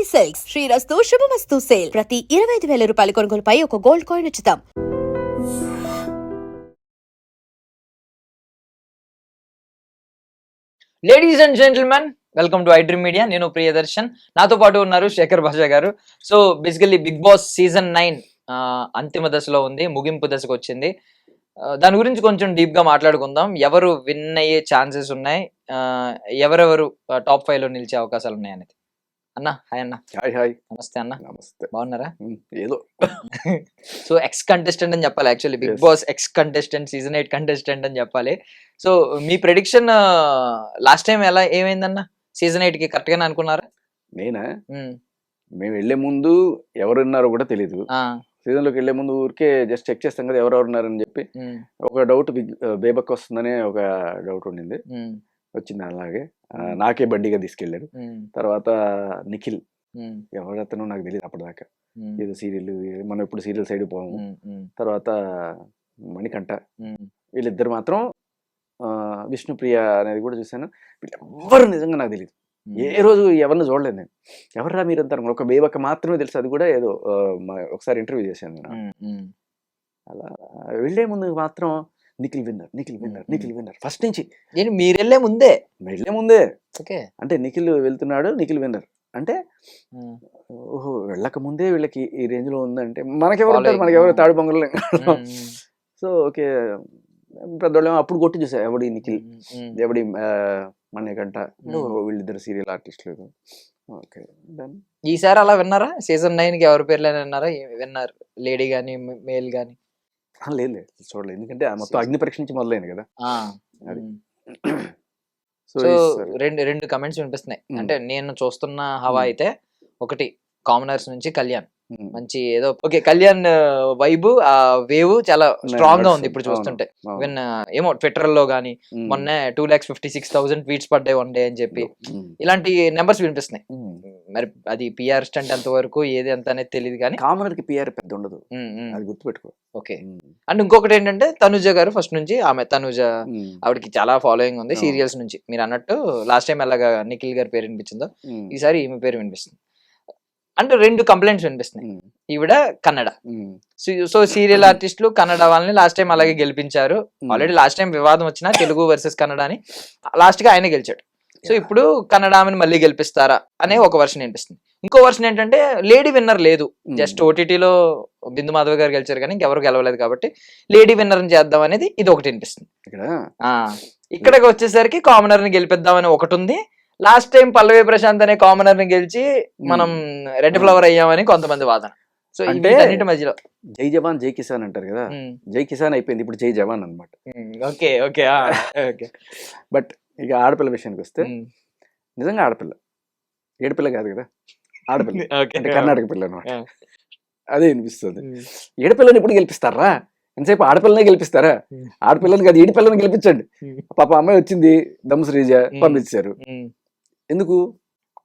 Silks శ్రీరస్తు శుభమస్తు sale ప్రతి 25,000 రూపాయల కొనుగోలుపై ఒక గోల్డ్ కాయిన్ ఉచితం. Ladies and gentlemen, welcome to iDream media. నేను ప్రియదర్శన్, నాతో పాటు ఉన్నారు Shekhar Basha garu. So basically Bigg Boss season 9 అంతిమ దశలో ఉంది, ముగింపు దశకు వచ్చింది. దాని గురించి కొంచెం డీప్ గా మాట్లాడుకుందాం. ఎవరు విన్ అయ్యే ఛాన్సెస్ ఉన్నాయి, ఎవరెవరు టాప్ 5 లో నిలిచే అవకాశాలు ఉన్నాయి అనేది. అన్న హాయ్ అన్న. Hi hi. నమస్తే అన్న. నమస్తే. బాగున్నారా? ఏదో. సో ఎక్స్ కంటెస్టెంట్ అని చెప్పాలి, actually Bigg Boss ex contestant, season 8 contestant అని చెప్పాలి. సో మీ ప్రెడిక్షన్ లాస్ట్ టైం ఏమైందన్న? సీజన్ 8 కి కరెక్ట్ గానే అనుకున్నారా? నేనా? మేము వెళ్లే ముందు ఎవరున్నారో కూడా తెలీదు. సీజన్ లోకి వెళ్లే ముందు ఊరికే జస్ట్ చెక్ చేస్తాం కదా ఎవరెవరు ఉన్నారని చెప్పి. ఒక డౌట్ బేబక్ వస్తుందనే ఒక డౌట్ ఉండింది, వచ్చింది. అలాగే నాకే బండిగా తీసుకెళ్లాడు. తర్వాత నిఖిల్, ఎవరతను నాకు తెలియదు అప్పటిదాకా. ఏదో సీరియల్, మనం ఎప్పుడు సీరియల్ సైడ్ పోము. తర్వాత మణికంఠ, వీళ్ళిద్దరు మాత్రం. విష్ణుప్రియ అనేది కూడా చూశాను. వీళ్ళెవ్వరు నిజంగా నాకు తెలియదు, ఏ రోజు ఎవరిని చూడలేదు నేను. ఎవర్రా మీరు అంటారు, ఒక బేబక్క మాత్రమే తెలుసు, అది కూడా ఏదో ఒకసారి ఇంటర్వ్యూ చేశాను నేను. అలా వెళ్లే ముందు మాత్రం Nikhil winner, Nikhil winner, Nikhil winner first నుంచి. మీరు వెళ్లే ముందే అంటే నిఖిల్ వెళ్తున్నాడు, నిఖిల్ విన్నర్ అంటే ఓహో వెళ్ళక ముందే వీళ్ళకి ఈ రేంజ్ లో ఉందంటే మనకెవరు ఉంటారు, మనకెవరు తాడు బొంగలు. సో ఓకే, పెద్దోళ్ళేమో అప్పుడు కొట్టి చూసా ఎవడి నిఖిల్, ఎవడి మణికంఠ, వీళ్ళిద్దరు సీరియల్ ఆర్టిస్టులు. ఓకే, ఈసారి అలా విన్నారా? సీజన్ 9 కి ఎవరి పేర్లు విన్నారా? విన్నారు లేడీ గానీ మేల్ గానీ? లేదు చూడలేదు, ఎందుకంటే మొత్తం అగ్ని పరీక్ష నుంచి మొదలైంది కదా. అది సో రెండు కమెంట్స్ వినిపిస్తున్నాయి. అంటే నేను చూస్తున్న హవా అయితే, ఒకటి కామనర్స్ నుంచి కళ్యాణ్, మంచి ఏదో ఓకే కళ్యాణ్ వైబ్, ఆ వేవ్ చాలా స్ట్రాంగ్ గా ఉంది ఇప్పుడు చూస్తుంటే. ఈవెన్ ఏమో ట్విట్టర్ లో గానీ మొన్న 2,56,000 ట్వీట్స్ పడ్డాయి వన్ డే అని చెప్పి ఇలాంటి నెంబర్స్ వినిపిస్తున్నాయి. మరి అది పిఆర్ స్టంట్ ఎంత వరకు ఏది ఎంత అనేది తెలియదు కానీ కామనర్ కి పిఆర్ పెద్ద ఉండదు, అది గుర్తుపెట్టుకో. ఓకే. అండ్ ఇంకొకటి ఏంటంటే తనుజ గారు ఫస్ట్ నుంచి, తనుజ ఆవిడకి చాలా ఫాలోయింగ్ ఉంది సీరియల్స్ నుంచి. మీరు అన్నట్టు లాస్ట్ టైం ఎలాగా నిఖిల్ గారి పేరు వినిపించిందో, ఈసారి ఈమె పేరు వినిపిస్తుంది. అంటే రెండు కంప్లైంట్స్ వినిపిస్తున్నాయి. ఈవిడ కన్నడ, సో సీరియల్ ఆర్టిస్టులు కన్నడ వాళ్ళని లాస్ట్ టైం అలాగే గెలిపించారు. ఆల్రెడీ లాస్ట్ టైం వివాదం వచ్చినా తెలుగు వర్సెస్ కన్నడ అని లాస్ట్ గా ఆయనే గెలిచాడు. సో ఇప్పుడు కన్నడ ఆమెను మళ్ళీ గెలిపిస్తారా అనే ఒక వర్షన్ వినిపిస్తుంది. ఇంకో వర్షన్ ఏంటంటే లేడీ విన్నర్ లేదు, జస్ట్ ఓటీటీలో బిందు మాధవ్ గారు గెలిచారు కానీ ఇంకెవరు గెలవలేదు కాబట్టి లేడీ విన్నర్ చేద్దాం అనేది ఇది ఒకటి వినిపిస్తుంది. ఇక్కడికి వచ్చేసరికి కామనర్ ని గెలిపిద్దామని ఒకటి ఉంది. లాస్ట్ టైం పల్లవి ప్రశాంత్ అనే కామనర్ ని గెలిచి మనం రెడ్ ఫ్లవర్ అయ్యామని కొంతమంది వాదన. సో అంటే అన్నిటి మధ్యలో జై జవాన్ జై కిసాన్ అంటారు కదా, జై కిసాన్ అయిపోయింది, ఇప్పుడు జై జవాన్ అనమాట. Okay okay okay. బట్ ఇక ఆడపిల్ల విషయానికి వస్తే, నిజంగా ఆడపిల్ల, ఏడుపిల్ల కాదు కదా, ఆడపిల్ల అంటే కర్ణాటక పిల్ల అనమాట. అదే వినిపిస్తుంది. ఏడుపిల్లని ఎప్పుడు గెలిపిస్తారా? ఎంతసేపు ఆడపిల్లనే గెలిపిస్తారా? ఆడపిల్లని కాదు, ఏడుపిల్లని గెలిపించండి. పాప అమ్మాయి వచ్చింది, దమ్ శ్రీజ పంపించారు. ఎందుకు?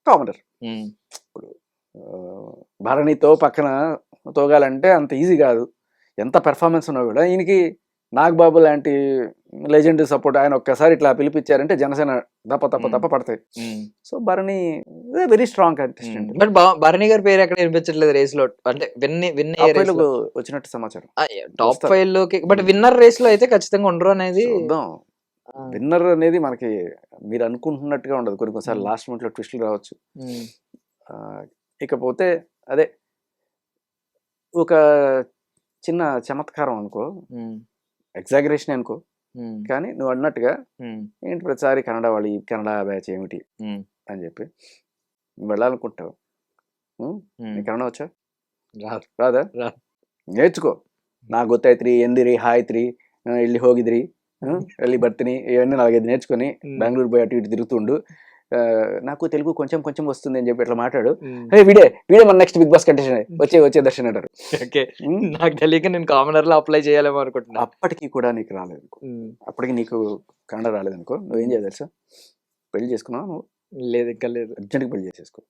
కామనర్. ఇప్పుడు భరణితో పక్కన తోగాలంటే అంత ఈజీ కాదు, ఎంత పెర్ఫార్మెన్స్ ఉన్నా కూడా. ఈయనకి నాగబాబు లాంటి లెజెండ్ సపోర్ట్, ఆయన ఒక్కసారి ఇట్లా పిలిపించారంటే జనసేన తప్ప పడతాయి. So Bharani very strong contestant. But Bharani గారి పేరు ఎక్కడ వినిపించట్లేదు రేస్ లో, అంటే వచ్చినట్టు సమాచారం టాప్ 5 లోకి. బట్ విన్నర్ రేస్ లో అయితే ఖచ్చితంగా ఉండరు అనేది. విన్నర్ అనేది మనకి మీరు అనుకుంటున్నట్టుగా ఉండదు, కొన్నిసార్లు లాస్ట్ మినిట్ లో ట్విస్టులు రావచ్చు. ఇకపోతే అదే ఒక చిన్న చమత్కారం అనుకో, ఎగ్జాగరేషన్ అనుకో, కానీ నువ్వు అన్నట్టుగా ఏంటి ప్రతిసారి కన్నడ వాళ్ళు, ఈ కన్నడ బ్యాచ్ ఏమిటి అని చెప్పి నువ్వు వెళ్ళాలనుకుంటావు. నీకు కన్నడ వచ్చా? రాదా? నేర్చుకో. నాకు ಗೊತ್ತಾಯ್ತ್ರಿ, ಎಂದಿರಿ, ಹಾಯ್ತ್ರಿ, ಇಲ್ಲಿ ಹೋಗಿದ್ರಿ, వెళ్ళి ಬರ್ತೀನಿ, ఇవన్నీ 4-5 నేర్చుకుని బెంగళూరు పోయి అటు ఇటు తిరుగుతుండు. నాకు తెలుగు కొంచెం కొంచెం వస్తుంది అని చెప్పి ఇట్లా మాట్లాడు. వీడే మన నెక్స్ట్ బిగ్ బాస్ కంటెస్టెంట్, వచ్చే దర్శన్ అంటారు. నాకు తెలియక నేను కామనర్ లో అప్లై చేయాలేమో అనుకుంటున్నా. అప్పటికి కూడా నీకు రాలేదు, అప్పటికి నీకు కన్నడ రాలేదు అనుకో, నువ్వేం చేయాలి తెలుసా? పెళ్లి చేసుకున్నావు నువ్వు? లేదు, ఇంకా లేదు. అర్జెంట్గా పెళ్లి చేసేసుకో.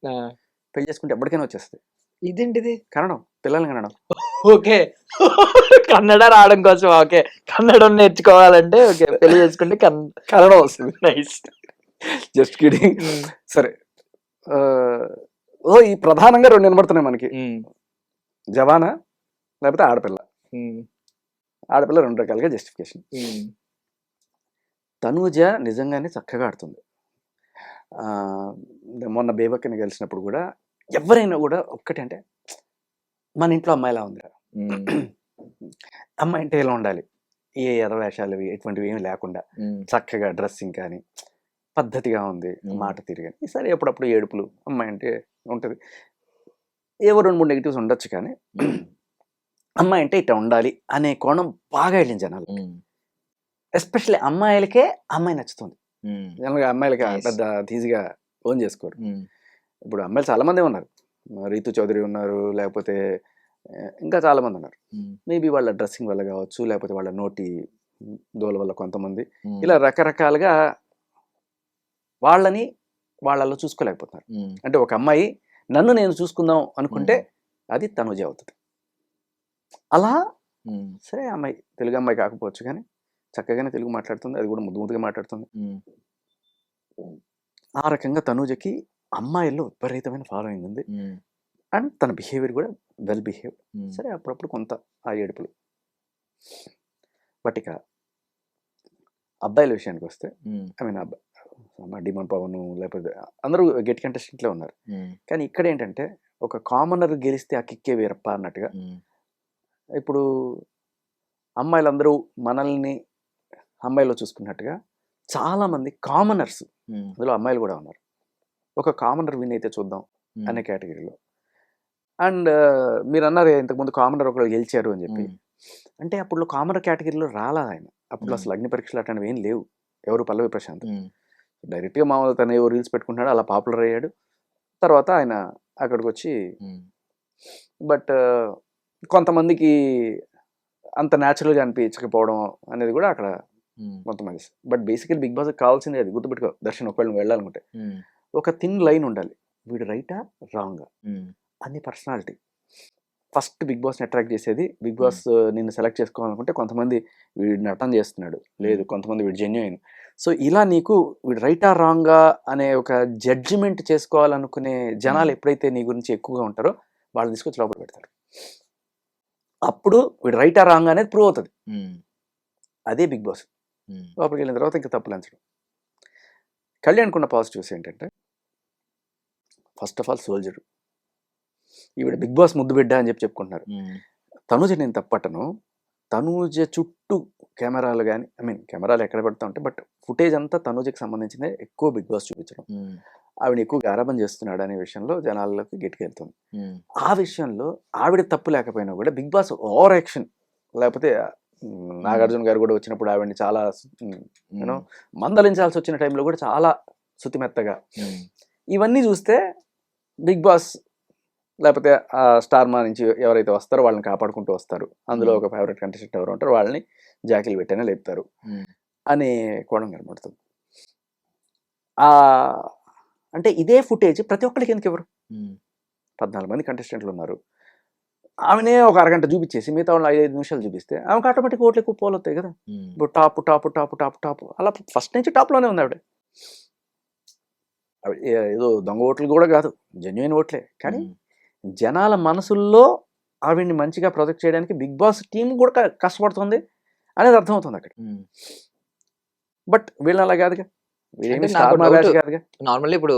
పెళ్లి చేసుకుంటే ఎప్పటికైనా వచ్చేస్తుంది. ఇదేంటిది? కన్నడం, పిల్లల్ని కన్నడం. ఓకే, కన్నడ రావడం కోసం ఓకే కన్నడం నేర్చుకోవాలంటే ఓకే పెళ్లి చేసుకుంటే కన్నడం వస్తుంది. Nice, just kidding. సరే, ఓ ఈ ప్రధానంగా రెండు వినబడుతున్నాయి మనకి, జవానా లేకపోతే ఆడపిల్ల. ఆడపిల్ల రెండు రకాలుగా జస్టిఫికేషన్. తనూజ నిజంగానే చక్కగా ఆడుతుంది. మొన్న బేబక్కని కలిసినప్పుడు కూడా ఎవరైనా కూడా ఒక్కటంటే మన ఇంట్లో అమ్మాయిలా ఉంది, అమ్మాయి అంటే ఇలా ఉండాలి, ఏ ఎర్రవేషాలు ఎటువంటివి ఏమి లేకుండా చక్కగా డ్రెస్సింగ్ కానీ పద్ధతిగా ఉంది, మాట తిరిగాని. ఈసారి ఎప్పుడప్పుడు ఏడుపులు, అమ్మాయి అంటే ఉంటుంది, ఏవో 2-3 నెగిటివ్స్ ఉండొచ్చు, కానీ అమ్మాయి అంటే ఇట్లా ఉండాలి అనే కోణం బాగా వెళ్ళింది జనాలు. ఎస్పెషల్లీ అమ్మాయిలకే అమ్మాయి నచ్చుతుంది. జనరల్గా అమ్మాయిలకి పెద్ద ఈజీగా ఓన్ చేసుకోరు. ఇప్పుడు అమ్మాయిలు చాలా మంది ఉన్నారు, రీతు చౌదరి ఉన్నారు, లేకపోతే ఇంకా చాలా మంది ఉన్నారు. మేబీ వాళ్ళ డ్రెస్సింగ్ వల్ల కావచ్చు, లేకపోతే వాళ్ళ నోటి దోల వల్ల కొంతమంది ఇలా రకరకాలుగా వాళ్ళని వాళ్ళలో చూసుకోలేకపోతున్నారు. అంటే ఒక అమ్మాయి నన్ను నేను చూసుకుందాం అనుకుంటే అది తనుజ అవుతుంది. అలా సరే అమ్మాయి తెలుగు అమ్మాయి కాకపోవచ్చు, కానీ చక్కగానే తెలుగు మాట్లాడుతుంది, అది కూడా ముద్దు ముద్దుగా మాట్లాడుతుంది. ఆ రకంగా తనూజకి అమ్మాయిల్లో విపరీతమైన ఫాలోయింగ్ ఉంది. అండ్ తన బిహేవియర్ కూడా వెల్ బిహేవ్. సరే అప్పుడప్పుడు కొంత ఆ ఏడుపులు. బట్ ఇక అబ్బాయిల విషయానికి వస్తే, ఐ మీన్ డిమన్ పవన్ లేకపోతే అందరూ గెట్ కంటెస్టెంట్లే ఉన్నారు. కానీ ఇక్కడ ఏంటంటే ఒక కామనర్ గెలిస్తే ఆ కిక్కే వేరప్ప అన్నట్టుగా, ఇప్పుడు అమ్మాయిలందరూ మనల్ని అమ్మాయిలో చూసుకున్నట్టుగా చాలామంది కామనర్స్, అందులో అమ్మాయిలు కూడా ఉన్నారు, ఒక కామనర్ విన్ అయితే చూద్దాం అనే కేటగిరీలో. అండ్ మీరు అన్నారు ఇంతకుముందు కామనర్ ఒకరు గెలిచారు అని చెప్పి, అంటే అప్పుడు కామనర్ కేటగిరీలో రాలా ఆయన. అప్పుడు అసలు అగ్ని పరీక్షలు అట్లాంటివి ఏం లేవు. ఎవరు పల్లవి ప్రశాంత్ డైరెక్ట్గా మామూలు తను ఏవో రీల్స్ పెట్టుకుంటున్నాడు, అలా పాపులర్ అయ్యాడు. తర్వాత ఆయన అక్కడికి వచ్చి, బట్ కొంతమందికి అంత న్యాచురల్గా అనిపించకపోవడం అనేది కూడా అక్కడ కొంతమంది. బట్ బేసికలీ బిగ్ బాస్కి కావాల్సింది అది, గుర్తుపెట్టుకో దర్శన్, ఒకవేళ వెళ్ళాలనుకుంటే ఒక థిన్ లైన్ ఉండాలి, వీడు రైటా రాంగా అని పర్సనాలిటీ. ఫస్ట్ బిగ్ బాస్ని అట్రాక్ట్ చేసేది, బిగ్ బాస్ నిన్ను సెలెక్ట్ చేసుకోవాలనుకుంటే కొంతమంది వీడు నటన చేస్తున్నాడు, లేదు కొంతమంది వీడు జెన్యూన్. సో ఇలా నీకు వీడు రైటా రాంగా అనే ఒక జడ్జిమెంట్ చేసుకోవాలనుకునే జనాలు ఎప్పుడైతే నీ గురించి ఎక్కువగా ఉంటారో వాళ్ళని తీసుకొచ్చి లోపల పెడతారు. అప్పుడు వీడు రైటా రాంగ్ అనేది ప్రూవ్ అవుతుంది. అదే బిగ్ బాస్. లోపలికి వెళ్ళిన తర్వాత ఇంకా తప్పులు అంచడం. కళ్యాణ్కున్న పాజిటివ్స్ ఏంటంటే, ఫస్ట్ ఆఫ్ ఆల్ సోల్జర్. ఈవిడ బిగ్ బాస్ ముద్దు బిడ్డ అని చెప్పి చెప్పుకుంటున్నారు. తనూజ నేను తప్పటను, తనూజ చుట్టూ కెమెరాలు కానీ, ఐ మీన్ కెమెరాలు ఎక్కడ పెడతా ఉంటాయి, బట్ ఫుటేజ్ అంతా తనూజకి సంబంధించిందే ఎక్కువ బిగ్ బాస్ చూపించడం. ఆవిడ ఎక్కువ గారాబం చేస్తున్నాడు అనే విషయంలో జనాల్లోకి గట్టికెళ్తుంది. ఆ విషయంలో ఆవిడ తప్పు లేకపోయినా కూడా బిగ్ బాస్ ఓవర్ యాక్షన్, లేకపోతే నాగార్జున గారు కూడా వచ్చినప్పుడు ఆవిడని చాలా యూనో మందలించాల్సి వచ్చిన టైంలో కూడా చాలా శుతిమెత్తగా, ఇవన్నీ చూస్తే బిగ్ బాస్ లేకపోతే ఆ స్టార్ మా నుంచి ఎవరైతే వస్తారో వాళ్ళని కాపాడుకుంటూ వస్తారు, అందులో ఒక ఫేవరెట్ కంటెస్టెంట్ ఎవరు ఉంటారో వాళ్ళని జాకిలు పెట్టైనా లేపుతారు అనే కోణం కనబడుతుంది. అంటే ఇదే ఫుటేజ్ ప్రతి ఒక్కరికి ఎందుకు ఎవరు, 14 మంది కంటెస్టెంట్లు ఉన్నారు, ఆమెనే ఒక అరగంట చూపించేసి మిగతా వాళ్ళు 5 నిమిషాలు చూపిస్తే ఆమెకు ఆటోమేటిక్ ఓట్లు ఎక్కువ పోలు అవుతాయి కదా. ఇప్పుడు top top top top top అలా ఫస్ట్ నుంచి టాప్లోనే ఉంది ఆవిడ. ఏదో దొంగ ఓట్లు కూడా కాదు, జెన్యున్ ఓట్లే, కానీ జనాల మనసుల్లో ఆవిడ్ని మంచిగా ప్రొజెక్ట్ చేయడానికి బిగ్ బాస్ టీం కూడా కష్టపడుతుంది అనేది అర్థమవుతుంది అక్కడ. బట్ వీళ్ళని అలా కాదుగా, నార్మల్లీ ఇప్పుడు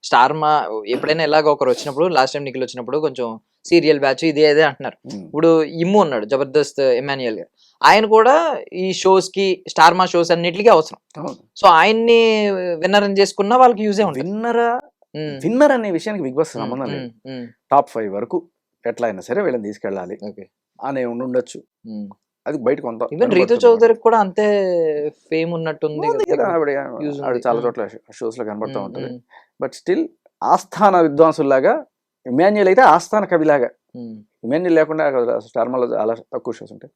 స్టార్ మా ఎప్పుడైనా ఎలాగ ఒకరు వచ్చినప్పుడు, లాస్ట్ టైం నిఖిల్ వచ్చినప్పుడు కొంచెం సీరియల్ బ్యాచ్ ఇదే అదే అంటున్నారు. ఇప్పుడు ఇమ్ము ఉన్నాడు జబర్దస్త్ ఎమాన్యుయల్ గారు, ఆయన కూడా ఈ షోస్ కి స్టార్ మా షోస్ అన్నిటికీ అవసరం. సో ఆయన్ని విన్నర్ చేసుకున్నా వాళ్ళకి యూజే ఉంటుంది. విన్నర్ అనే విషయానికి బిగ్ బాస్ సంబంధం లేదు. టాప్ 5 వరకు ఎట్లా అయినా సరే వీళ్ళని తీసుకెళ్ళాలి అనే ఉండొచ్చు. అది బయట కొంత ఈవెన్ రీతు చౌదరికి కూడా అంతే ఫేమ్ ఉన్నట్టుంది కదా, ఆవిడ చాలా చోట్ల షోస్ లో కనబడుతూ ఉంటుంది. బట్ స్టిల్ ఆస్థాన విద్వాంసుల్లాగా ఇమాన్యుయల్ అయితే ఆస్థాన కవిలాగా, ఇమాన్యుయల్ లేకుండా స్టార్ మాలో చాలా తక్కువ షోస్ ఉంటాయి.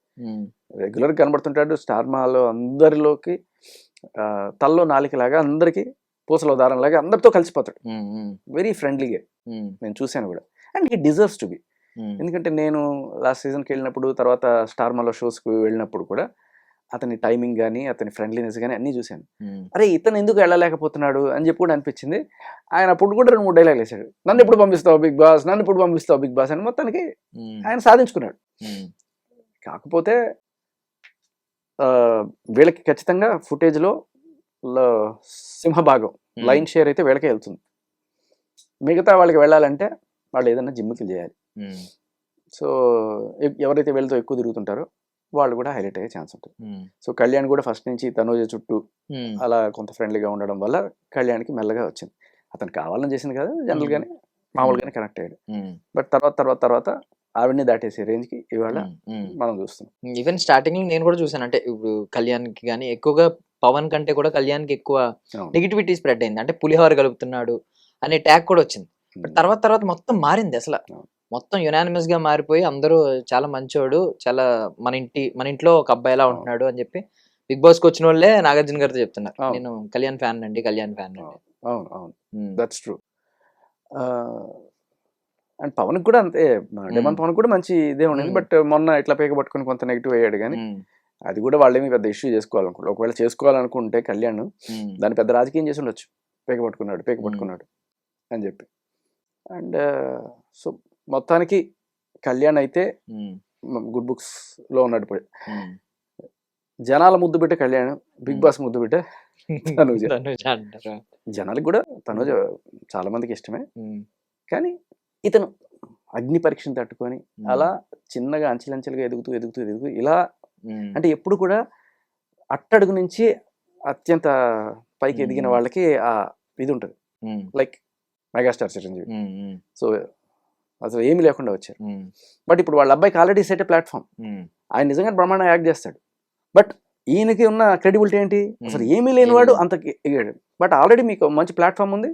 రెగ్యులర్ గా కనబడుతుంటాడు స్టార్ మాలో, అందరిలోకి తల్లో నాలికలాగా, అందరికి పూసలో దారం లాగా అందరితో కలిసిపోతాడు, వెరీ ఫ్రెండ్లీగా. నేను చూశాను కూడా. And he deserves to be. ఎందుకంటే నేను లాస్ట్ సీజన్కి వెళ్ళినప్పుడు, తర్వాత స్టార్ మాలో షోస్కి వెళ్ళినప్పుడు కూడా అతని టైమింగ్ కానీ అతని ఫ్రెండ్లీనెస్ కానీ అన్నీ చూశాను. అరే ఇతను ఎందుకు వెళ్ళలేకపోతున్నాడు అని చెప్పి కూడా అనిపించింది. ఆయన అప్పుడు కూడా 2-3 డైలాగులు వేసాడు. నన్ను ఎప్పుడు పంపిస్తావు బిగ్ బాస్, నన్ను ఎప్పుడు పంపిస్తావు బిగ్ బాస్ అని మొత్తానికి ఆయన సాధించుకున్నాడు. కాకపోతే వీళ్ళకి ఖచ్చితంగా ఫుటేజ్లో సింహభాగం లైన్ షేర్ అయితే వీళ్ళకే వెళ్తుంది. మిగతా వాళ్ళకి వెళ్ళాలంటే వాళ్ళు ఏదైనా జిమ్కి చేయాలి. సో ఎవరైతే వీళ్ళతో ఎక్కువ తిరుగుతుంటారో వాళ్ళు కూడా హైలైట్ అయ్యే ఛాన్స్ ఉంటుంది. సో కళ్యాణ్ కూడా ఫస్ట్ నుంచి తనూజ చుట్టూ అలా కొంత ఫ్రెండ్లీగా ఉండడం వల్ల కళ్యాణ్కి మెల్లగా వచ్చింది. అతను కావాలని చేసింది కదా, జనరల్గానే మామూలుగానే కనెక్ట్ అయ్యాడు. బట్ తర్వాత ఆవిడని దాటేసే రేంజ్కి ఇవాళ మనం చూస్తున్నాం. ఈవెన్ స్టార్టింగ్ నేను కూడా చూసాను. అంటే ఇప్పుడు కళ్యాణ్కి కానీ ఎక్కువగా పవన్ కంటే కూడా కళ్యాణ్కి ఎక్కువ నెగిటివిటీ స్ప్రెడ్ అయింది. అంటే పులిహోర కలుపుతున్నాడు అనే ట్యాగ్ కూడా వచ్చింది. బట్ తర్వాత మొత్తం మారింది. అసలు మొత్తం యునానిమస్ గా మారిపోయి అందరూ చాలా మంచోడు, చాలా మన ఇంట్లో ఒక అబ్బాయి ఎలా ఉంటున్నాడు అని చెప్పి బిగ్ బాస్ కి వచ్చిన వాళ్ళే నాగార్జున గారితో చెప్తున్నారు, నేను కళ్యాణ్ ఫ్యాన్ అండి. అవును దట్స్ ట్రూ. అండ్ పవన్ కూడా అంతే, డెమన్ పవన్ కూడా మంచి ఇదే ఉండేది. బట్ మొన్న ఇట్లా పేక పట్టుకుని కొంత నెగిటివ్ అయ్యాడు. కానీ అది కూడా వాళ్ళేమి పెద్ద ఇష్యూ చేసుకోవాలనుకుంటారు. ఒకవేళ చేసుకోవాలనుకుంటే కళ్యాణ్ దాన్ని పెద్ద రాజకీయం చేసి ఉండొచ్చు. పేక పట్టుకున్నాడు అని చెప్పి. అండ్ సో మొత్తానికి కళ్యాణ్ అయితే గుడ్ బుక్స్ లో ఉన్నాడు. ఇప్పుడు జనాల ముద్దు బిడ్డ కళ్యాణ్, బిగ్ బాస్ ముద్దు బిడ్డ తనూజ. జనాలకు కూడా తనూజ చాలా మందికి ఇష్టమే. కానీ ఇతను అగ్ని పరీక్షను తట్టుకొని అలా చిన్నగా అంచెలంచెలుగా ఎదుగుతూ ఇలా, అంటే ఎప్పుడు కూడా అట్టడుగు నుంచి అత్యంత పైకి ఎదిగిన వాళ్ళకి ఆ ఇది ఉంటుంది. Like megastar Chiranjeevi. సో అసలు ఏమీ లేకుండా వచ్చారు. బట్ ఇప్పుడు వాళ్ళ అబ్బాయికి ఆల్రెడీ సెట్ ప్లాట్ఫామ్. ఆయన నిజంగా బ్రహ్మాండంగా యాక్ట్ చేస్తాడు. బట్ ఈయనకి ఉన్న క్రెడిబిలిటీ ఏంటి? అసలు ఏమీ లేనివాడు అంత ఎగాడు. బట్ ఆల్రెడీ మీకు మంచి ప్లాట్ఫామ్ ఉంది,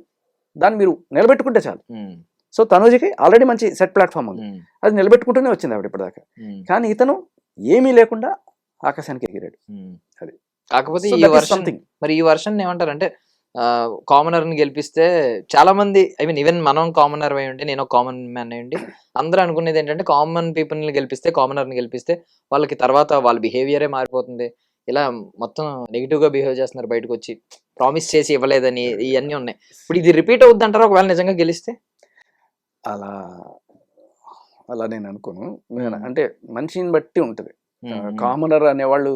దాన్ని మీరు నిలబెట్టుకుంటే చాలు. సో తనూజకి ఆల్రెడీ మంచి సెట్ ప్లాట్ఫామ్ ఉంది, అది నిలబెట్టుకుంటూనే వచ్చింది ఆవిడ ఇప్పటిదాకా. కానీ ఇతను ఏమీ లేకుండా ఆకాశానికి ఎగిరాడు. అది కాకపోతే ఈ వర్షన్ ఏమంటారంటే కామనర్ ని గెలిపిస్తే చాలా మంది, ఐ మీన్ ఈవెన్ మనం కామనర్ అయి ఉండి, నేను కామన్ మ్యాన్ అయ్యండి, అందరూ అనుకునేది ఏంటంటే కామన్ పీపుల్ ని గెలిపిస్తే, కామనర్ ని గెలిపిస్తే వాళ్ళకి తర్వాత వాళ్ళ బిహేవియరే మారిపోతుంది, ఇలా మొత్తం నెగిటివ్ గా బిహేవ్ చేస్తున్నారు, బయటకు వచ్చి ప్రామిస్ చేసి ఇవ్వలేదని ఇవన్నీ ఉన్నాయి. ఇప్పుడు ఇది రిపీట్ అవుద్ది అంటారా ఒకవేళ నిజంగా గెలిస్తే? అలా నేను అనుకోను. అంటే మనిషిని బట్టి ఉంటది. కామనర్ అనేవాళ్ళు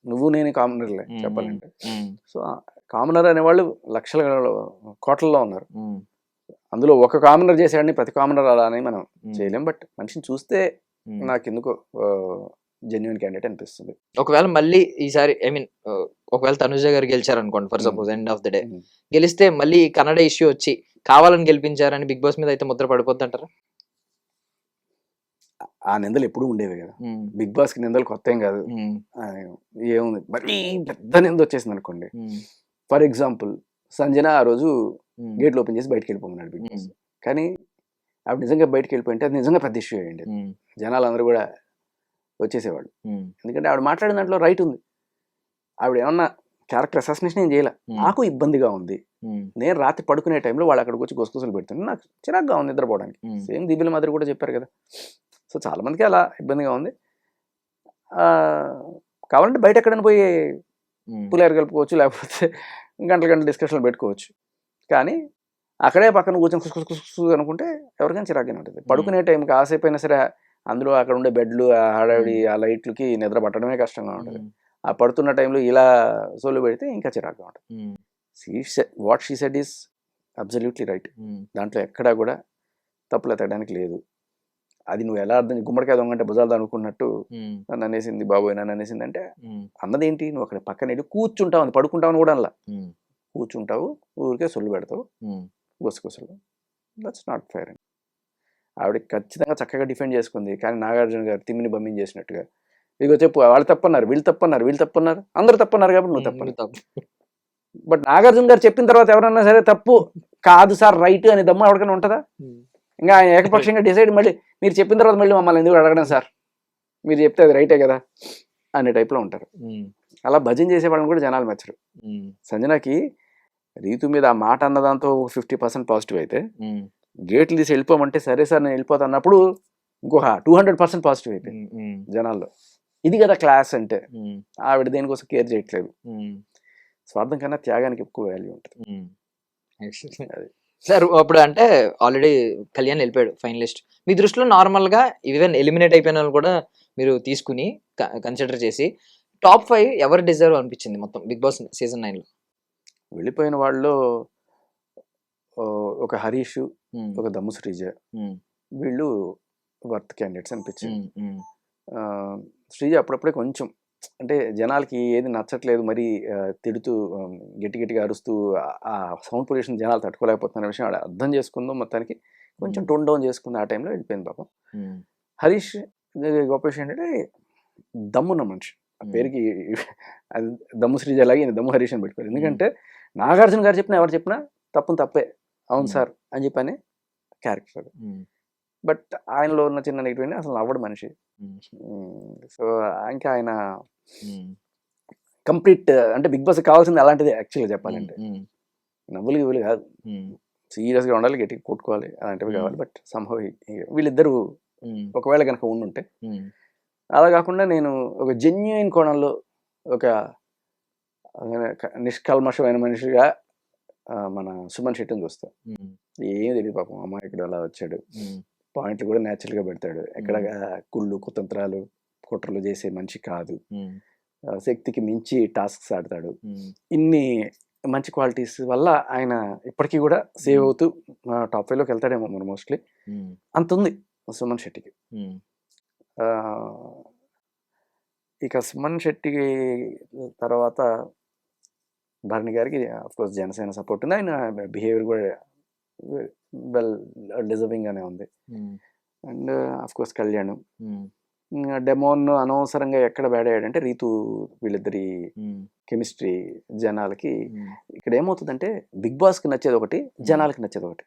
నువ్వు నేను కామనర్లే చెప్పాలంటే. సో కామనర్ అనేవాళ్ళు లక్షల కోట్లలో ఉన్నారు. అందులో ఒక కామనర్ చేసేవాడిని ప్రతి కామనర్ అలా అని మనం చేయలేం. బట్ మనిషిని చూస్తే నాకు ఎందుకో జెన్యున్ క్యాండిడేట్ అనిపిస్తుంది. ఒకవేళ మళ్ళీ ఈసారి ఐ మీన్ ఒకవేళ తనుజ గారు గెలిచారు అనుకోండి, for suppose end of the day గెలిస్తే మళ్ళీ కన్నడ ఇష్యూ వచ్చి కావాలని గెలిపించారని బిగ్ బాస్ మీద అయితే ముద్ర పడిపోద్ది అంటారా? ఆ నిందలు ఎప్పుడు ఉండేవి కదా. బిగ్ బాస్ కి నిందలు కొత్త ఏం కాదు. ఏముంది మరీ పెద్ద నింద వచ్చేసింది అనుకోండి. ఫర్ ఎగ్జాంపుల్ సంజన ఆ రోజు గేట్లు ఓపెన్ చేసి బయటకు వెళ్ళిపోమన్నాడు బిగ్ బాస్. కానీ ఆవిడ నిజంగా బయటకు వెళ్ళిపోయింటే అది నిజంగా పెద్ద ఇష్యూ అయ్యండి. జనాలందరూ కూడా వచ్చేసేవాళ్ళు. ఎందుకంటే ఆవిడ మాట్లాడిన దాంట్లో రైట్ ఉంది. ఆవిడ ఏమన్నా క్యారెక్టర్ అసాసినేషన్ ఏం చేయాల. నాకు ఇబ్బందిగా ఉంది, నేను రాత్రి పడుకునే టైంలో వాళ్ళు అక్కడికి వచ్చి గుసగుసలు పెడుతుంటే నాకు చిరాగ్గా ఉంది నిద్రపోవడానికి. సేమ్ దీపిల మాదిరి కూడా చెప్పారు కదా. సో చాలా మందికి అలా ఇబ్బందిగా ఉంది. కావాలంటే బయట ఎక్కడైనా పోయి పులిహోర కలుపుకోవచ్చు, లేకపోతే గంటల డిస్కషన్లు పెట్టుకోవచ్చు. కానీ అక్కడే పక్కన కూర్చొని కుసు అనుకుంటే ఎవరికైనా చిరాగ్గానే ఉంటుంది. పడుకునే టైంకి ఆసేపు అయినా సరే అందులో అక్కడ ఉండే బెడ్లు, ఆ హడావిడి, ఆ లైట్లకి నిద్ర పట్టడమే కష్టంగా ఉంటుంది. ఆ పడుతున్న టైంలో ఇలా సోలు పెడితే ఇంకా చిరాగ్గా ఉంటుంది. What she said is absolutely right. దాంట్లో ఎక్కడా కూడా తప్పులు ఎత్తడానికి లేదు. అది నువ్వు ఎలా అర్థం, గుమ్మడికాయ దొంగంటే భుజాలు అనుకున్నట్టు నన్ను అనేసింది బాబోయ్, నన్ను అనేసింది అంటే అన్నది ఏంటి? నువ్వు అక్కడ పక్కన వెళ్ళి కూర్చుంటావు, అని పడుకుంటావు అని కూడా అలా కూర్చుంటావు, ఊరికే సొల్లు పెడతావు గుసగుసలు. That's not fair. ఆవిడ ఖచ్చితంగా చక్కగా డిఫెండ్ చేసుకుంది. కానీ నాగార్జున గారు తిమ్మిని బమ్మిని చేసినట్టుగా ఇదిగో చెప్పు, వాళ్ళు తప్పన్నారు, వీళ్ళు తప్పన్నారు, అందరూ తప్పన్నారు కాబట్టి నువ్వు తప్పను. బట్ నాగార్జున గారు చెప్పిన తర్వాత ఎవరన్నా సరే తప్పు కాదు సార్ రైట్ అనే దమ్ము ఎవరికైనా ఉంటుందా? ఇంకా ఆయన ఏకపక్షంగా డిసైడ్ మళ్ళీ మీరు చెప్పిన తర్వాత మళ్ళీ మమ్మల్ని ఎందుకు అడగడం సార్, మీరు చెప్తే అది రైటే కదా అనే టైప్లో ఉంటారు. అలా భజన చేసే వాళ్ళని కూడా జనాలు మెచ్చరు. సంజనకి రీతు మీద ఆ మాట అన్నదాంతో 50% పాజిటివ్ అయితే, గేట్లు తీసి వెళ్ళిపోమంటే సరే సార్ నేను వెళ్ళిపోతా అన్నప్పుడు ఇంకొక 200% పాజిటివ్ అయిపోయింది జనాల్లో. ఇది కదా క్లాస్ అంటే. ఆవిడ దేనికోసం కేర్ చేయట్లేదు. స్వార్థం కన్నా త్యాగానికి ఎక్కువ వాల్యూ ఉంటుంది. అది. సార్ అప్పుడు అంటే ఆల్రెడీ కళ్యాణ్ వెళ్ళిపోయాడు ఫైనలిస్ట్. మీ దృష్టిలో నార్మల్ గా ఈవెన్ ఎలిమినేట్ అయిపోయిన వాళ్ళు కూడా మీరు తీసుకుని కన్సిడర్ చేసి టాప్ 5 ఎవరు డిజర్వ్ అనిపించింది మొత్తం బిగ్ బాస్ సీజన్ 9 లో? వెళ్ళిపోయిన వాళ్ళు ఒక హరీష్, ఒక దమ్ము శ్రీజ, వీళ్ళు వర్త్ క్యాండిడేట్స్ అనిపించింది. శ్రీజ అప్పుడప్పుడే కొంచెం అంటే జనాలకి ఏది నచ్చట్లేదు, మరి తిడుతూ గట్టి గట్టిగా అరుస్తూ ఆ సౌండ్ పొల్యూషన్ జనాలు తట్టుకోలేకపోతున్న విషయం ఆడ అర్థం చేసుకుందాం, మొత్తానికి కొంచెం టోన్ డౌన్ చేసుకుంది. ఆ టైంలో వెళ్ళిపోయింది పాపం. హరీష్ గొప్ప విషయం ఏంటంటే దమ్మున్న మనిషి. ఆ పేరుకి అది దమ్ము శ్రీజ అలాగే దమ్ము హరీష్ అని పెట్టుకోరు. ఎందుకంటే నాగార్జున గారు చెప్పినా ఎవరు చెప్పినా తప్పే అవును సార్ అని చెప్పని క్యారెక్టర్. బట్ ఆయనలో ఉన్న చిన్న నెగిటివ్ అసలు నవ్వడు మనిషి. సో ఇంకా ఆయన కంప్లీట్ అంటే బిగ్ బాస్ కావాల్సింది అలాంటిది యాక్చువల్గా చెప్పాలంటే. నవ్వులు ఇవ్వలు కాదు, సీరియస్గా ఉండాలి, గట్టిగా కొట్టుకోవాలి, అలాంటివి కావాలి. బట్ సంభవ్ వీళ్ళిద్దరూ ఒకవేళ కనుక ఉండుంటే అలా కాకుండా నేను ఒక జెన్యున్ కోణంలో ఒక నిష్కల్మషమైన మనిషిగా మన సుమన్ శెట్టిని చూస్తా. ఏం తెలియదు పాపం, అమ్మ ఇక్కడ అలా వచ్చాడు, పాయింట్లు కూడా న్యాచురల్గా పెడతాడు, ఎక్కడ కుళ్ళు కుతంత్రాలు కుట్రలు చేసే మనిషి కాదు, శక్తికి మించి టాస్క్స్ ఆడతాడు. ఇన్ని మంచి క్వాలిటీస్ వల్ల ఆయన ఇప్పటికీ కూడా సేవ్ అవుతూ టాప్ 5లోకి వెళ్తాడేమో మన మోస్ట్లీ. అంత ఉంది సుమన్ శెట్టికి. ఇక సుమన్ శెట్టి తర్వాత భరణి గారికి అఫ్కోర్స్ జనసేన సపోర్ట్ ఉంది. ఆయన బిహేవియర్ కూడా వెల్ డిజర్వింగ్ గానే ఉంది. And of course Kalyan. డెమోన్ అనవసరంగా ఎక్కడ బ్యాడయ్యాడంటే రీతు వీళ్ళిద్దరి కెమిస్ట్రీ జనాలకి. ఇక్కడ ఏమవుతుందంటే బిగ్ బాస్కి నచ్చేది ఒకటి, జనాలకి నచ్చేది ఒకటి.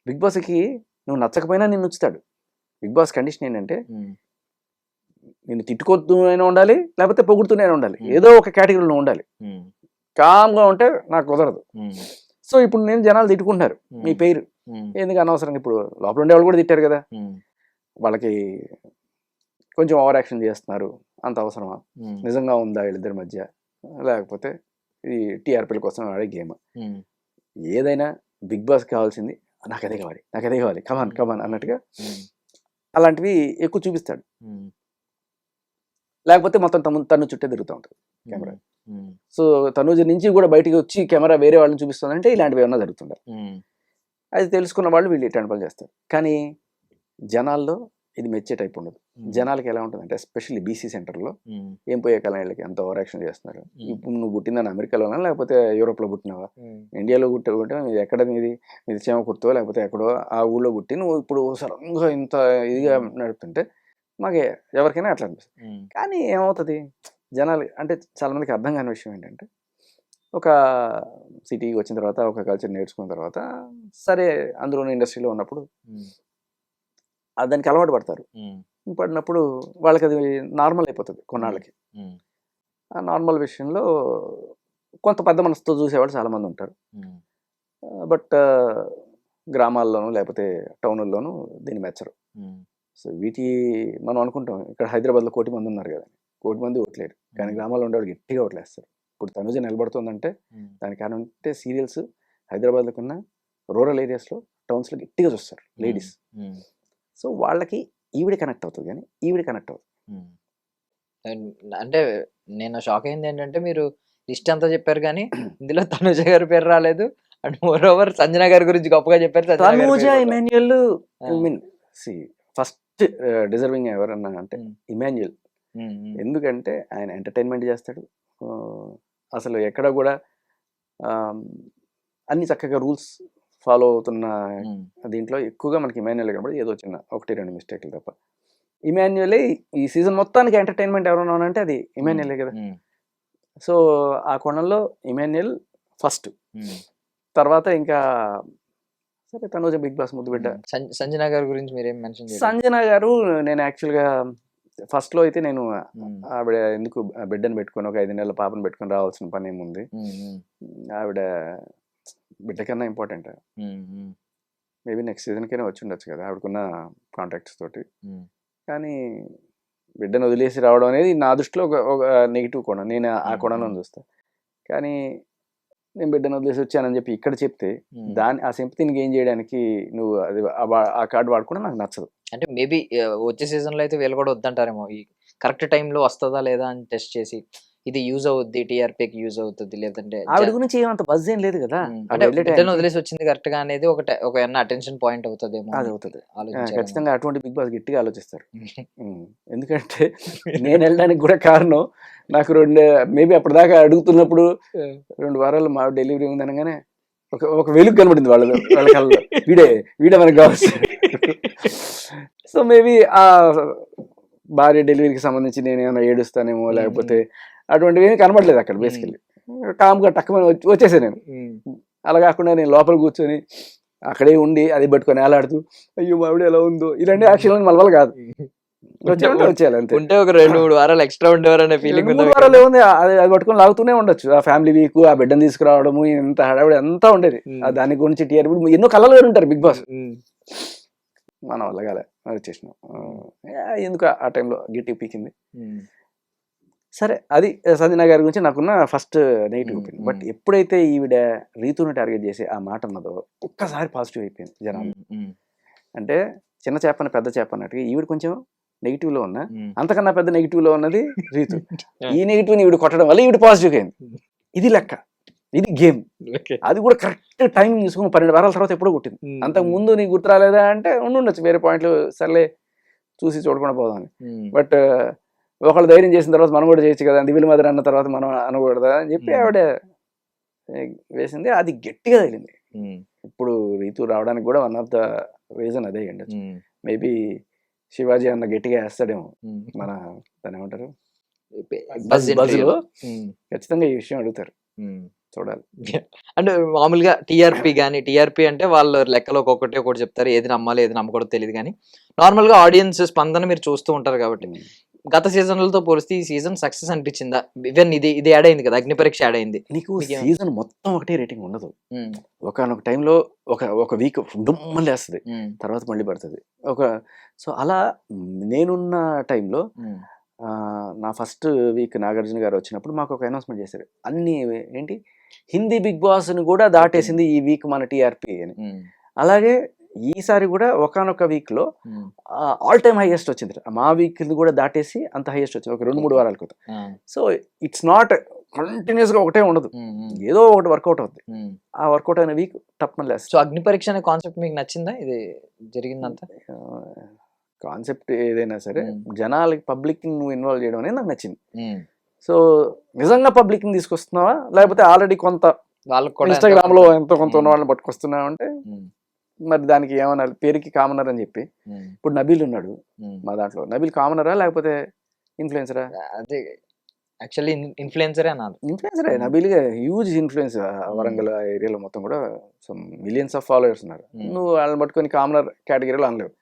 బిగ్ బాస్కి నువ్వు నచ్చకపోయినా నిన్ను ఉంచుతాడు. బిగ్ బాస్ కండిషన్ ఏంటంటే నేను తిట్టుకొస్తూనే ఉండాలి, లేకపోతే పొగుడుతూనే ఉండాలి, ఏదో ఒక కేటగిరీలో ఉండాలి. కామ్గా ఉంటే నాకు కుదరదు. సో ఇప్పుడు నేను జనాలు తిట్టుకుంటున్నారు మీ పేరు ఎందుకు అనవసరంగా. ఇప్పుడు లోపల ఉండేవాళ్ళు కూడా తిట్టారు కదా, వాళ్ళకి కొంచెం ఓవర్ యాక్షన్ చేస్తున్నారు, అంత అవసరమా? నిజంగా ఉందా వీళ్ళిద్దరి మధ్య, లేకపోతే ఈ టీఆర్పీల కోసం ఆడే గేమ్? ఏదైనా బిగ్ బాస్ కావాల్సింది నాకు అదే కావాలి, నాకు అదే కావాలి, కమాన్ అన్నట్టుగా అలాంటివి ఎక్కువ చూపిస్తాడు. లేకపోతే మొత్తం తను చుట్టే తిరుగుతూ ఉంటుంది కెమెరా. సో తనూజ నుంచి కూడా బయటికి వచ్చి కెమెరా వేరే వాళ్ళని చూపిస్తుందంటే ఇలాంటివి ఏమన్నా జరుగుతుంటాయి. అది తెలుసుకున్న వాళ్ళు వీళ్ళు ఇట్లాంటి పనులు చేస్తారు. కానీ జనాల్లో ఇది మెచ్చే టైప్ ఉండదు. జనాలకి ఎలా ఉంటుందంటే ఎస్పెషల్లీ బీసీ సెంటర్లో ఏం పోయే కాలం వీళ్ళకి ఎంత ఓవర్ యాక్షన్ చేస్తున్నారు. ఇప్పుడు నువ్వు పుట్టిందని అమెరికాలోనా లేకపోతే యూరోప్లో పుట్టినావా, ఇండియాలో పుట్టే ఎక్కడ మీది చీమ కుర్తో లేకపోతే ఎక్కడో ఆ ఊళ్ళో పుట్టి నువ్వు ఇప్పుడు సడన్గా ఇంత ఇదిగా నడుపుతుంటే మాకే ఎవరికైనా అట్లా అనిపిస్తుంది. కానీ ఏమవుతుంది జనాలు అంటే చాలా మందికి అర్థం కాని విషయం ఏంటంటే ఒక సిటీకి వచ్చిన తర్వాత ఒక కల్చర్ నేర్చుకున్న తర్వాత సరే అందులోని ఇండస్ట్రీలో ఉన్నప్పుడు దానికి అలవాటు పడతారు. పడినప్పుడు వాళ్ళకి అది నార్మల్ అయిపోతుంది కొన్నాళ్ళకి. ఆ నార్మల్ విషయంలో కొంత పెద్ద మనసుతో చూసేవాళ్ళు చాలామంది ఉంటారు. బట్ గ్రామాల్లోనూ లేకపోతే టౌన్లోనూ దీన్ని మెచ్చరు. సో వీటి మనం అనుకుంటాం ఇక్కడ హైదరాబాద్లో 1 కోటి మంది ఉన్నారు కదా, 1 కోటి మంది ఓట్లేరు, కానీ గ్రామాల్లో ఉండేవాళ్ళు గట్టిగా ఓట్లేస్తారు. ఇప్పుడు తనుజ నిలబడుతుందంటే దానికి కారణం అంటే సీరియల్స్ హైదరాబాద్లో కన్నా రూరల్ ఏరియాస్లో టౌన్స్లో గట్టిగా చూస్తారు లేడీస్. సో వాళ్ళకి ఈవిడ కనెక్ట్ అవుతుంది, కానీ ఈవిడ కనెక్ట్ అవుతుంది. అంటే నేను షాక్ అయింది ఏంటంటే మీరు లిస్ట్ అంతా చెప్పారు కానీ ఇందులో తనుజ గారి పేరు రాలేదు. అండ్ మోర్ ఓవర్ సంజన గారి గురించి గొప్పగా చెప్పారు. తనుజ ఇమాన్యుయల్ ఫస్ట్ డిజర్వింగ్ ఎవరన్నా అంటే ఇమాన్యుయల్. ఎందుకంటే ఆయన ఎంటర్టైన్మెంట్ చేస్తాడు, అసలు ఎక్కడ కూడా అన్ని చక్కగా రూల్స్ ఫాలో అవుతున్న దీంట్లో ఎక్కువగా మనకి ఇమాన్యుయల్ కనబడి ఏదో చిన్న 1-2 మిస్టేక్లు తప్ప. ఇమాన్యుయలే ఈ సీజన్ మొత్తానికి ఎంటర్టైన్మెంట్ ఎవరైనా అంటే అది ఇమాన్యుయలే కదా. సో ఆ కోణంలో ఇమాన్యుయల్ ఫస్ట్. తర్వాత ఇంకా సరే తనుజ బిగ్ బాస్ ముద్దు బిడ్డ. సంజన గారి గురించి మీరేం మెన్షన్ చేయాలి? సంజన గారు నేను యాక్చువల్గా ఫస్ట్లో అయితే నేను ఆవిడ ఎందుకు బిడ్డను పెట్టుకొని ఒక 5 నెలల పాపను పెట్టుకొని రావాల్సిన పని ఏముంది, ఆవిడ బిడ్డ కన్నా ఇంపార్టెంట్, మేబీ నెక్స్ట్ సీజన్కైనా వచ్చి ఉండొచ్చు కదా ఆవిడకున్న కాంటాక్ట్స్ తోటి. కానీ బిడ్డను వదిలేసి రావడం అనేది నా దృష్టిలో ఒక నెగిటివ్ కోణం, నేను ఆ కోణంలో చూస్తాను. కానీ నేను బిడ్డను వదిలేసి వచ్చానని చెప్పి ఇక్కడ చెప్తే ఆ సింపతిని గెయిన్ చేయడానికి నువ్వు అది ఆ కార్డు వాడుకోవడం నాకు నచ్చదు. అంటే మేబీ వచ్చే సీజన్ లో అయితే వీళ్ళు కూడా వద్దంటారేమో, ఈ కరెక్ట్ టైంలో వస్తుందా లేదా అని టెస్ట్ చేసి ఇది యూజ్ అవుద్ది, టీఆర్పీకి యూజ్ అవుతుంది, లేదంటే ఆవిడ గురించి ఏమంత బజ్ ఏం లేదు కదా, అంటే బిడ్డను వదిలేసి వచ్చింది కరెక్ట్ గా అనేది ఒక అటెన్షన్ పాయింట్ అవుతుందేమో. అది అవుతుంది ఖచ్చితంగా. అటువంటి బిగ్ బాస్ గట్టిగా ఆలోచిస్తారు. ఎందుకంటే నేను వెళ్ళడానికి కూడా కారణం, నాకు మేబీ అప్పటిదాకా అడుగుతున్నప్పుడు 2 వారాలు మా డెలివరీ ఉంది అనగానే ఒక వెలుగు కనబడింది వాళ్ళ కళ్ళలో, వీడే మనకు కావచ్చు. సో మేబీ ఆ భార్య డెలివరీకి సంబంధించి నేను ఏమైనా ఏడుస్తానేమో, లేకపోతే అటువంటివి ఏమీ కనబడలేదు అక్కడ. బేసికల్లీ కామ్గా టక్కుమని వచ్చేసాను నేను. అలా కాకుండా నేను లోపల కూర్చొని అక్కడే ఉండి అది పట్టుకొని ఏలాడుతూ అయ్యో మావిడ ఎలా ఉందో ఇలాంటి యాక్షన్ మన వల్ల కాదు. వచ్చేయాలి అంతే. ఉంటే ఒక 2-3 వారాలు ఎక్స్ట్రా ఉండేవారనే ఫీలింగ్. 3 వారాలు ఏముంది, అది పట్టుకొని లాగుతూనే ఉండొచ్చు. ఆ ఫ్యామిలీ వీక్, ఆ బిడ్డను తీసుకురావడము, ఇంత హడావిడి అంతా ఉండేది. దాని గురించి టీఆర్పీ ఎన్నో కళలు వేరు ఉంటారు బిగ్ బాస్. మన వల్ల కాలే, వచ్చేసినాం. ఎందుకు ఆ టైంలో గిట్టి పీకింది. సరే, అది సంజన గారి గురించి నాకున్న ఫస్ట్ నెగిటివ్ ఒపీనియన్. బట్ ఎప్పుడైతే ఈవిడ రీతుని టార్గెట్ చేసి ఆ మాట అన్నదో ఒక్కసారి పాజిటివ్ అయిపోయింది జనాలు. అంటే చిన్న చేపని పెద్ద చేప అన్నట్టుగా ఈవిడ కొంచెం నెగిటివ్ లో ఉన్నా, అంతకన్నా పెద్ద నెగిటివ్ లో ఉన్నది రీతు. ఈ నెగిటివ్ ని ఈవిడ కొట్టడం వల్ల ఈవిడ పాజిటివ్ అయింది. ఇది లెక్క, ఇది గేమ్. అది కూడా కరెక్ట్ టైం తీసుకుని 12 వారాల తర్వాత ఎప్పుడో కొట్టింది. అంతకు ముందు నీకు గుర్తు రాలేదా అంటే ఉండొచ్చు వేరే పాయింట్లు, సర్లే చూసి చూడకుండా పోదామని. బట్ ఒకళ్ళు ధైర్యం చేసిన తర్వాత మనం కూడా చేయొచ్చు కదా, దివిల మదర్ అన్న తర్వాత మనం అనకూడదా అని చెప్పి ఆవిడ వేసింది. అది గట్టిగా తగిలింది. ఇప్పుడు రీతు రావడానికి కూడా వన్ ఆఫ్ ద రీజన్ అదే ఉండొచ్చు. మేబీ శివాజీ అన్న గట్టిగా వేస్తాడేమో, మన దాని ఏమంటారు బజ్లో ఖచ్చితంగా ఈ విషయం అడుగుతారు, చూడాలి. అంటే మామూలుగా టీఆర్పీ అంటే వాళ్ళ లెక్కలో ఒకటి చెప్తారు, ఏది నమ్మాలి ఏది నమ్మకూడదు తెలియదు. కానీ నార్మల్ గా ఆడియన్స్ స్పందన మీరు చూస్తూ ఉంటారు కాబట్టి, గత సీజన్లతో పోలిస్తే ఈ సీజన్ సక్సెస్ అనిపించిందా? ఈవెన్ ఇది యాడ్ అయింది కదా, అగ్ని పరీక్ష యాడ్ అయింది. నీకు సీజన్ మొత్తం ఒకటే రేటింగ్ ఉండదు. ఒకనొక టైంలో ఒక వీక్ డుమ్మని లేస్తుంది, తర్వాత మళ్ళీ పడుతుంది. సో అలా నేనున్న టైంలో నా ఫస్ట్ వీక్ నాగార్జున గారు వచ్చినప్పుడు మాకు ఒక అనౌన్స్మెంట్ చేశారు, అన్ని ఏంటి హిందీ బిగ్ బాస్ ని కూడా దాటేసింది ఈ వీక్ మన టీఆర్పీ అని. అలాగే ఈసారి కూడా ఒకనొక వీక్ లో ఆల్ టైమ్ హైయెస్ట్ వచ్చింది. మా వీక్ కూడా దాటేసి అంత హైయెస్ట్ వచ్చింది ఒక 2-3 వారాల క్రితం. సో ఇట్స్ నాట్ కంటిన్యూస్ గా ఒకటే ఉండదు, ఏదో ఒకటి వర్కౌట్ అవుతుంది. ఆ వర్కౌట్ అయిన వీక్ తప్పని లేదు. సో అగ్ని పరీక్ష అనే కాన్సెప్ట్ మీకు నచ్చిందా? ఇది జరిగిందంతా కాన్సెప్ట్ ఏదైనా సరే జనాలకి పబ్లిక్ నువ్వు ఇన్వాల్వ్ చేయడం అనేది నాకు నచ్చింది. సో నిజంగా పబ్లిక్ ని తీసుకొస్తున్నావా, లేకపోతే ఆల్రెడీ కొంత ఇన్స్టాగ్రామ్ లో ఎంతో కొంత ఉన్న వాళ్ళని పట్టుకొస్తున్నావు అంటే మరి దానికి ఏమన్నా పేరుకి కామనర్ అని చెప్పి. ఇప్పుడు నబీల్ ఉన్నాడు మా దాంట్లో, నబీల్ కామనరా లేకపోతే ఇన్ఫ్లుయెన్సరా? అదే యాక్చువల్లీ ఇన్ఫ్లుయెన్సరే అన్నారు. ఇన్ఫ్లుయెన్సరే, నబీల్ హ్యూజ్ ఇన్ఫ్లుయెన్స్ వరంగల్ ఏరియాలో మొత్తం కూడా మిలియన్స్ ఆఫ్ ఫాలోవర్స్ ఉన్నారు. నువ్వు వాళ్ళని పట్టుకొని కామనర్ కేటగిరీలో అనలేవు.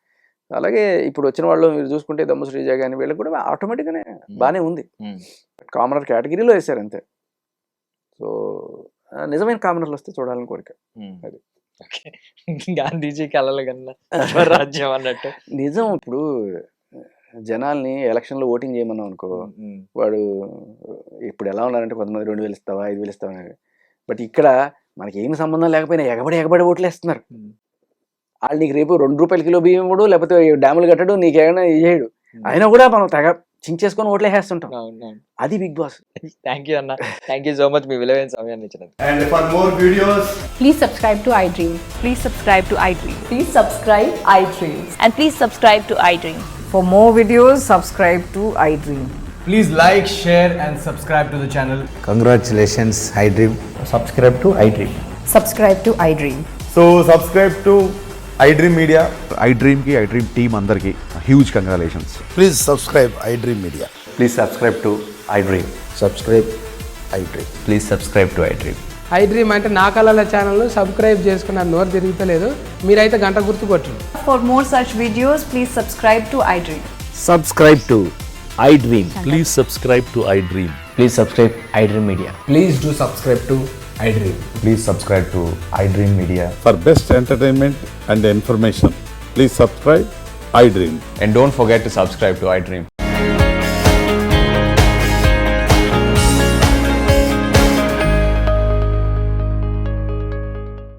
అలాగే ఇప్పుడు వచ్చిన వాళ్ళు మీరు చూసుకుంటే దమ్ము శ్రీజ కానీ వీళ్ళకి కూడా ఆటోమేటిక్గానే బాగానే ఉంది, కామనర్ కేటగిరీలో వేసారు అంతే. సో నిజమైన కామనర్లు వస్తే చూడాలని కోరిక. అది గాంధీజీ కలలు కన్నా రాజ్యం అన్నట్టు నిజం. ఇప్పుడు జనాల్ని ఎలక్షన్ లో ఓటింగ్ చేయమన్నాం అనుకో, వాడు ఇప్పుడు ఎలా ఉన్నారంటే కొంతమంది 2000 ఇస్తావా 5000 ఇస్తావా అని. బట్ ఇక్కడ మనకి ఏమి సంబంధం లేకపోయినా ఎగబడి ఓట్లు వేస్తున్నారు. వాళ్ళు నీకు రేపు 2 రూపాయల కిలో బియ్యం ఇవ్వడు, లేకపోతే డ్యాములు కట్టడు, నీకేమైనా చేయడు, అయినా కూడా మనం తెగ చించేసుకొని ఓట్లే వేస్తుంటాం. అది బిగ్ బాస్. థ్యాంక్ యూ అన్న, థ్యాంక్ యూ సో మచ్ మీ విలువైన సమయాన్ని ఇచ్చినందుకు. And for more videos, please subscribe to iDream. Please subscribe to iDream. Please subscribe iDream. And please subscribe to iDream. For more videos, subscribe to iDream. please like, share and subscribe to the channel. Congratulations, iDream. Subscribe to iDream. Subscribe to iDream. So subscribe to iDream Media. iDream team andarki huge congratulations. Please subscribe iDream Media. Please subscribe to iDream. Subscribe iDream. Please subscribe to iDream. iDream అంటే నా కళల channel subscribe చేసుకున్న నోరు తిరుగుతలేదు, మీరైతే గంట గుర్తు కొట్టండి. For more such videos, please subscribe to iDream. Subscribe to iDream. Please subscribe to iDream. Please subscribe iDream Media. Please do subscribe to iDream. Please subscribe to iDream Media. For best entertainment and information, please subscribe iDream. And don't forget to subscribe to iDream.